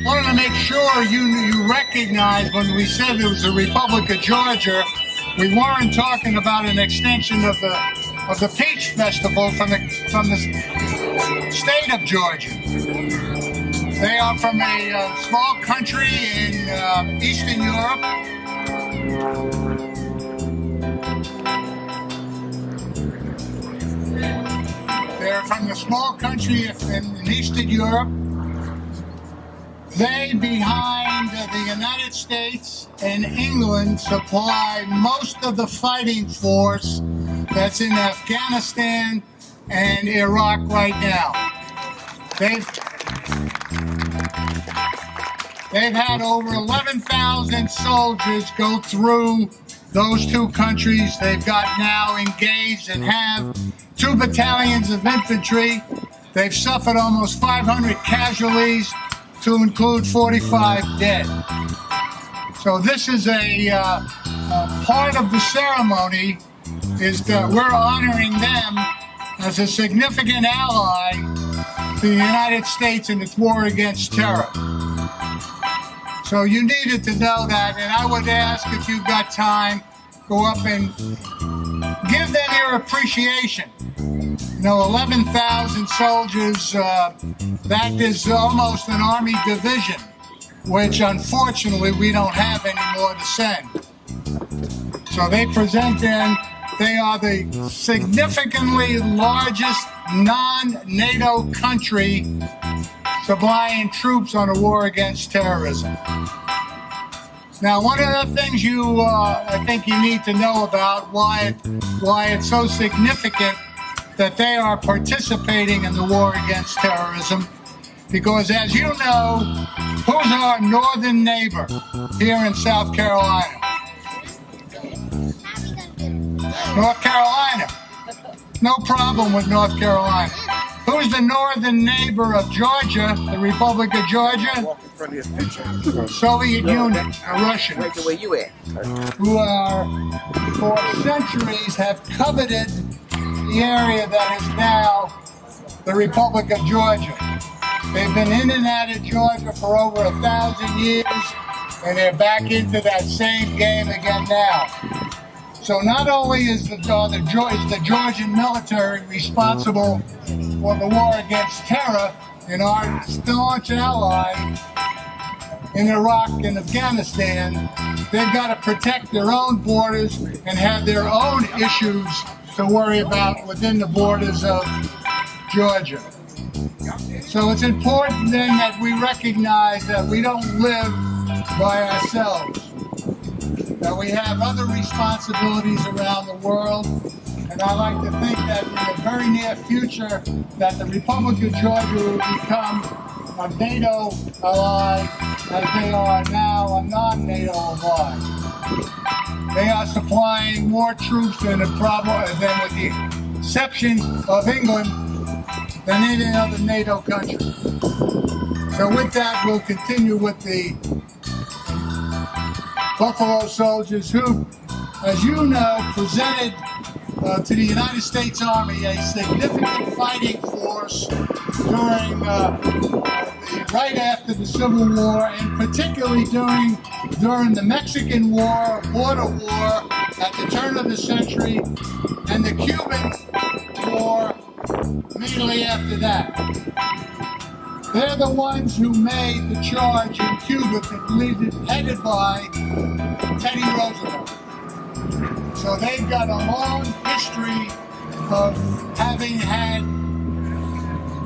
Wanted to make sure you recognize when we said it was the Republic of Georgia, we weren't talking about an extension of the Peach Festival from the state of Georgia. They are from a small country in Eastern Europe. They're from the small country in Eastern Europe. They, behind the United States and England, supply most of the fighting force that's in Afghanistan and Iraq right now. They've had over 11,000 soldiers go through those two countries. They've got now engaged and have 2 battalions of infantry. They've suffered almost 500 casualties, to include 45 dead. So this is a part of the ceremony, is that we're honoring them as a significant ally to the United States in its war against terror. So you needed to know that, and I would ask, if you've got time, go up and give them your appreciation. You know, 11,000 soldiers, that is almost an Army division, which unfortunately we don't have anymore to send. So they present them, they are the significantly largest non-NATO country supplying troops on a war against terrorism. Now, one of the things I think you need to know about why it's so significant that they are participating in the war against terrorism, because as you know, who's our northern neighbor here in South Carolina? North Carolina. No problem with North Carolina. Who's the northern neighbor of Georgia, the Republic of Georgia? Soviet Union, the Russians, right the way you at. who are, for centuries, have coveted the area that is now the Republic of Georgia. They've been in and out of Georgia for over 1,000 years, and they're back into that same game again now. So not only is the Georgian military responsible for the war against terror and our staunch ally in Iraq and Afghanistan, they've got to protect their own borders and have their own issues to worry about within the borders of Georgia. So it's important then that we recognize that we don't live by ourselves, that we have other responsibilities around the world. And I like to think that in the very near future that the Republic of Georgia will become a NATO ally as they are now a non-NATO ally. They are supplying more troops than with the exception of England, than any other NATO country. So with that, we'll continue with the Buffalo Soldiers who, as you know, presented to the United States Army a significant fighting force during right after the Civil War, and particularly during the Mexican War, Border War at the turn of the century, and the Cuban War immediately after that. They're the ones who made the charge in Cuba headed by Teddy Roosevelt. So they've got a long history of having had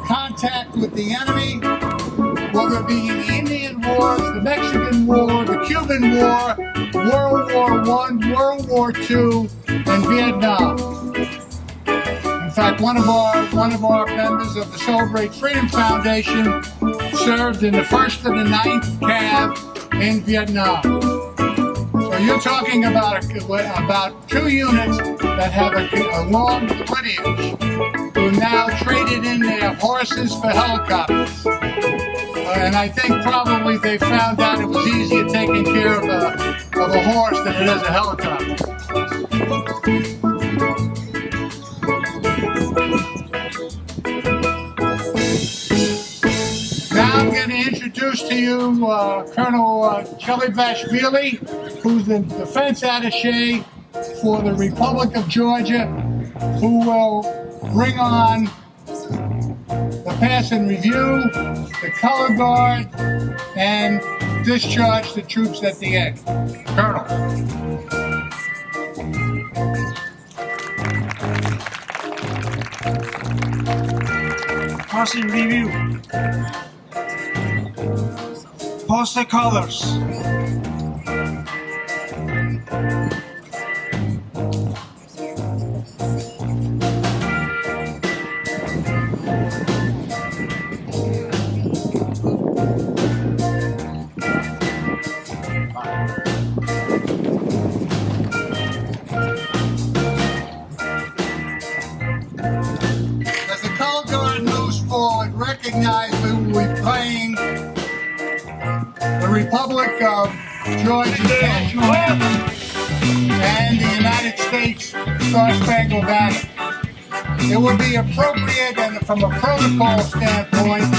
contact with the enemy, whether it be in the Indian Wars, the Mexican War, the Cuban War, World War I, World War II, and Vietnam. In fact, one of our members of the Celebrate Freedom Foundation served in the 1st of the 9th Cav in Vietnam. So you're talking about two units that have a long lineage who now traded in their horses for helicopters. And I think probably they found out it was easier taking care of a horse than it is a helicopter. Now I'm going to introduce to you Colonel Chelibashvili, who's the defense attaché for the Republic of Georgia, who will bring on the pass and review, the color guard, and discharge the troops at the end. Colonel. Pass and review. Post the colors. As the color guard moves forward, recognize we will be playing the Republic of Georgia's national anthem and the United States Star-Spangled Banner. It would be appropriate, and from a protocol standpoint,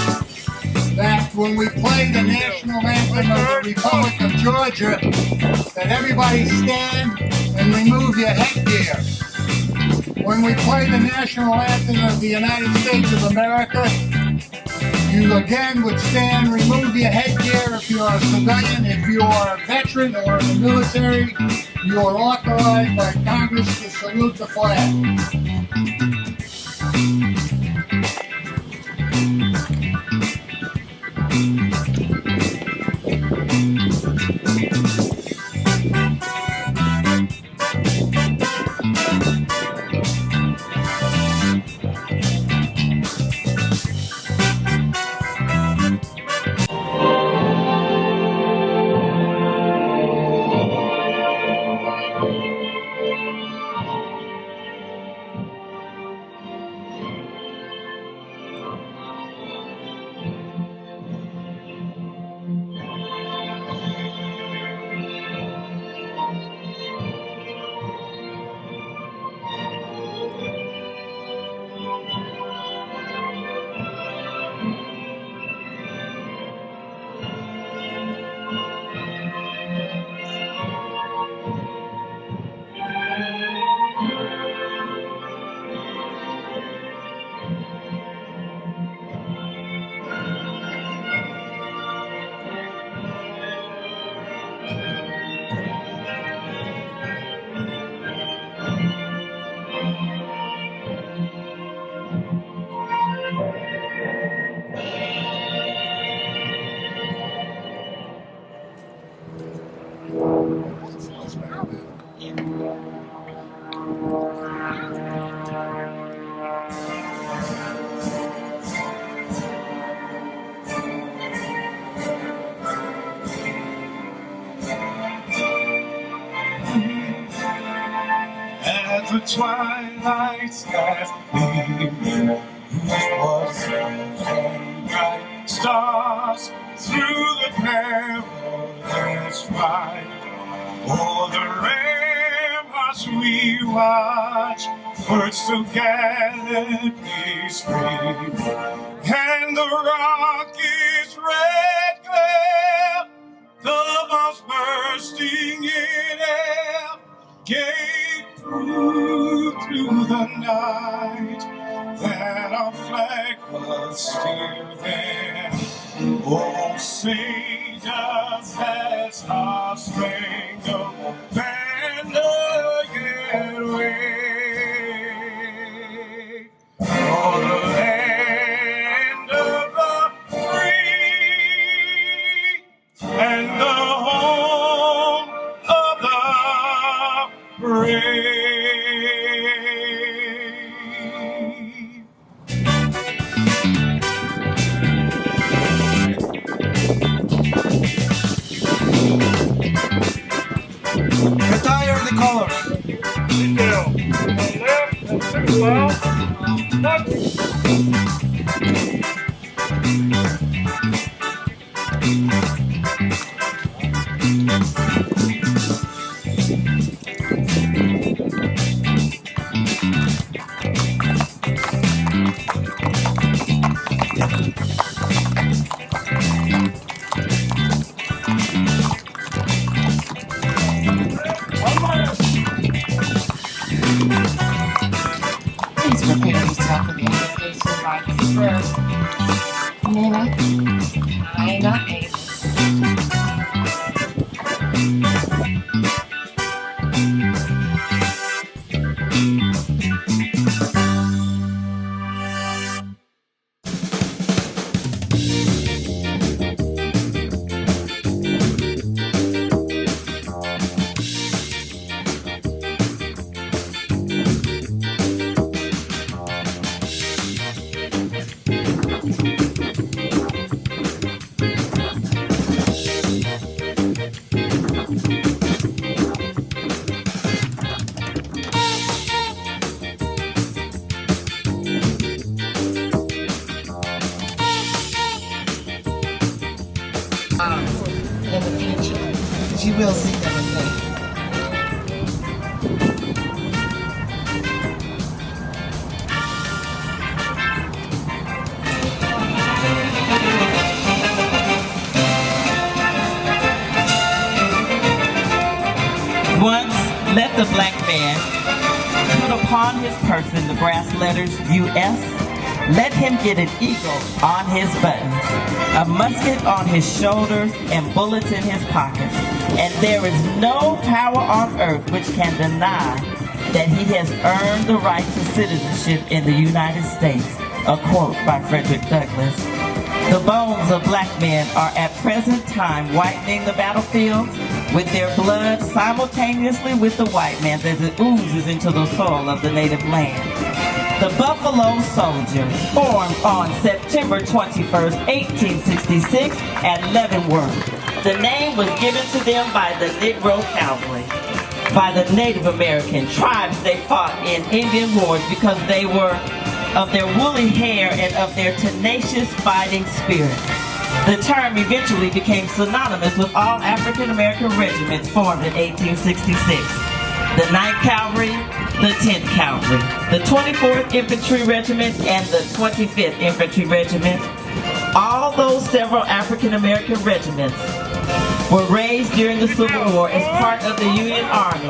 that when we play the national anthem of the Republic of Georgia, that everybody stand and remove your headgear. When we play the national anthem of the United States of America, you again would stand, remove your headgear if you are a civilian. If you are a veteran or in the military, you are authorized by Congress to salute the flag. the twilight skies, leaving was and bright stars through the perilous fight. Oh, the ramparts we watch, birds so gallantly scream, and the rocket's red glare, the bombs bursting in air, gave proof through the night that our flag was still there. Oh, say does that star-spangled banner yet wave? Oh, the land of the free and the home of the brave. Retire the colors. Detail. On left and 6 loud. Please prepare yourself for the invitation by the first. Nina Amos. In the future, you will see them again. Once let the black man put upon his person the brass letters U.S. Let him get an eagle on his buttons, a musket on his shoulders, and bullets in his pockets. And there is no power on earth which can deny that he has earned the right to citizenship in the United States. A quote by Frederick Douglass. The bones of black men are at present time whitening the battlefields with their blood simultaneously with the white man's as it oozes into the soil of the native land. The Buffalo Soldiers, formed on September 21st, 1866 at Leavenworth. The name was given to them by the Negro Cavalry. By the Native American tribes, they fought in Indian wars because they were of their woolly hair and of their tenacious fighting spirit. The term eventually became synonymous with all African American regiments formed in 1866. The 9th Cavalry, the 10th Cavalry, the 24th Infantry Regiment, and the 25th Infantry Regiment. All those several African American regiments were raised during the Civil War as part of the Union Army,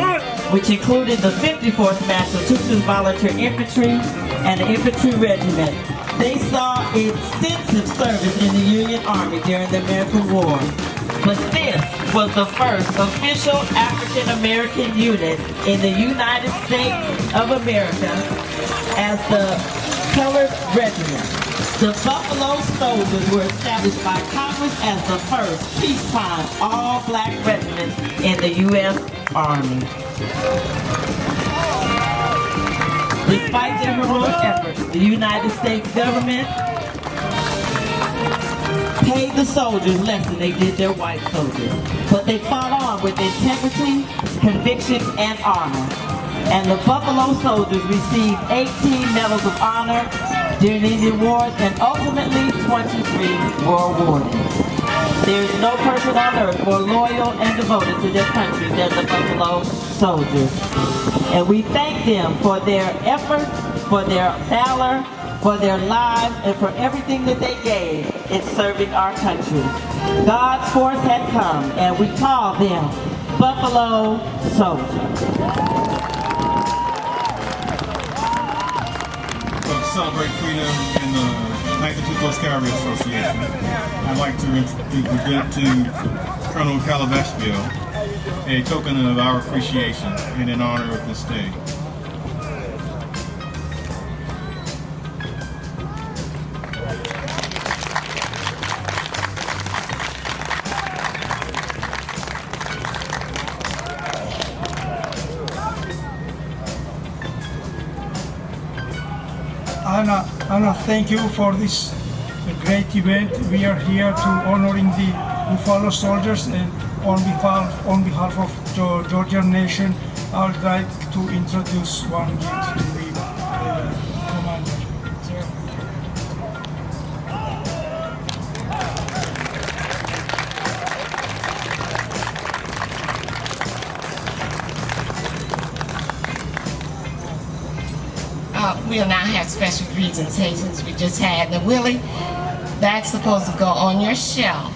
which included the 54th Massachusetts Volunteer Infantry and the Infantry Regiment. They saw extensive service in the Union Army during the American War. But this was the first official African American unit in the United States of America as the Colored Regiment. The Buffalo Soldiers were established by Congress as the first peacetime all-black regiment in the U.S. Army. Despite their heroic efforts, the United States government paid the soldiers less than they did their white soldiers. But they fought on with integrity, conviction, and honor. And the Buffalo Soldiers received 18 medals of honor, dignity awards, and ultimately 23 were awarded. There is no person on earth more loyal and devoted to their country than the Buffalo Soldiers. And we thank them for their effort, for their valor, for their lives, and for everything that they gave in serving our country. God's force had come, and we call them Buffalo Soldiers. To celebrate freedom in the 92 Coast Cavalry Association, I'd like to present to Colonel Calabashville a token of our appreciation and in honor of this day. Anna, thank you for this great event. We are here to honoring the Buffalo Soldiers, and on behalf of the Georgian nation, I would like to introduce one gift to the commander. We'll now have special presentations. We just had the Willie. That's supposed to go on your shelf.